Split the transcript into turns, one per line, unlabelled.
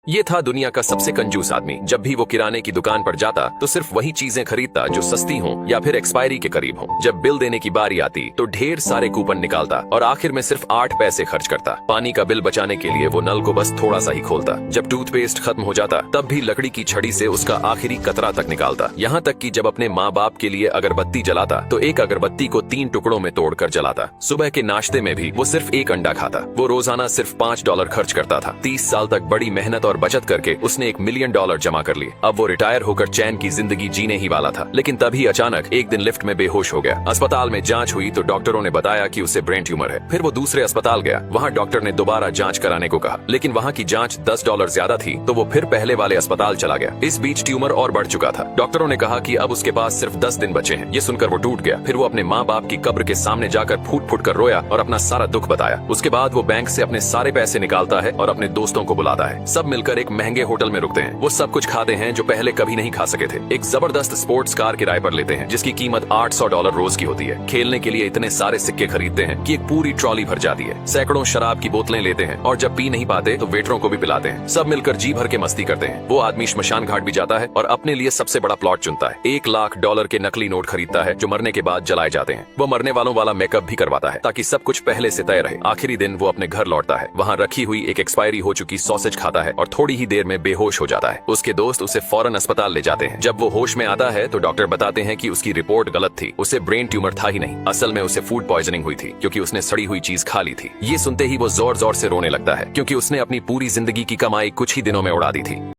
ये था दुनिया का सबसे कंजूस आदमी। जब भी वो किराने की दुकान पर जाता तो सिर्फ वही चीजें खरीदता जो सस्ती हों या फिर एक्सपायरी के करीब हों। जब बिल देने की बारी आती तो ढेर सारे कूपन निकालता और आखिर में सिर्फ 8 पैसे खर्च करता। पानी का बिल बचाने के लिए वो नल को बस थोड़ा सा ही खोलता। जब टूथपेस्ट खत्म हो जाता तब भी लकड़ी की छड़ी से उसका आखिरी कतरा तक निकालता। यहाँ तक कि जब अपने माँ बाप के लिए अगरबत्ती जलाता तो एक अगरबत्ती को 3 टुकड़ों में तोड़कर जलाता। सुबह के नाश्ते में भी वो सिर्फ एक अंडा खाता। वो रोजाना सिर्फ $5 खर्च करता था। 30 साल तक बड़ी मेहनत और बचत करके उसने $1 मिलियन जमा कर लिए। अब वो रिटायर होकर चैन की जिंदगी जीने ही वाला था। लेकिन तभी अचानक एक दिन लिफ्ट में बेहोश हो गया। अस्पताल में जांच हुई तो डॉक्टरों ने बताया कि उसे ब्रेन ट्यूमर है। फिर वो दूसरे अस्पताल गया। वहाँ डॉक्टर ने दोबारा जांच कराने को कहा, लेकिन वहाँ की जांच $10 ज्यादा थी तो वो फिर पहले वाले अस्पताल चला गया। इस बीच ट्यूमर और बढ़ चुका था। डॉक्टरों ने कहा कि अब उसके पास सिर्फ 10 दिन बचे हैं। ये सुनकर वो टूट गया। फिर वो अपने माँ बाप की कब्र के सामने जाकर फूट फूट कर रोया और अपना सारा दुख बताया। उसके बाद वो बैंक से अपने सारे पैसे निकालता है और अपने दोस्तों को बुलाता है। सब मिलकर एक महंगे होटल में रुकते हैं। वो सब कुछ खाते हैं जो पहले कभी नहीं खा सके थे। एक जबरदस्त स्पोर्ट्स कार किराए पर लेते हैं जिसकी कीमत $800 रोज की होती है। खेलने के लिए इतने सारे सिक्के खरीदते हैं कि एक पूरी ट्रॉली भर जाती है। सैकड़ों शराब की बोतलें लेते हैं और जब पी नहीं पाते तो वेटरों को भी पिलाते हैं। सब मिलकर जी भर के मस्ती करते हैं। वो आदमी श्मशान घाट भी जाता है और अपने लिए सबसे बड़ा प्लॉट चुनता है। $1 लाख के नकली नोट खरीदता है जो मरने के बाद जलाए जाते हैं। वो मरने वालों वाला मेकअप भी करवाता है ताकि सब कुछ पहले से तय रहे। आखिरी दिन वो अपने घर लौटता है। वहाँ रखी हुई एक एक्सपायरी हो चुकी सॉसेज खाता है और थोड़ी ही देर में बेहोश हो जाता है। उसके दोस्त उसे फौरन अस्पताल ले जाते हैं। जब वो होश में आता है तो डॉक्टर बताते हैं कि उसकी रिपोर्ट गलत थी। उसे ब्रेन ट्यूमर था ही नहीं, असल में उसे फूड पॉइजनिंग हुई थी क्योंकि उसने सड़ी हुई चीज खा ली थी। ये सुनते ही वो जोर जोर से रोने लगता है क्योंकि उसने अपनी पूरी जिंदगी की कमाई कुछ ही दिनों में उड़ा दी थी।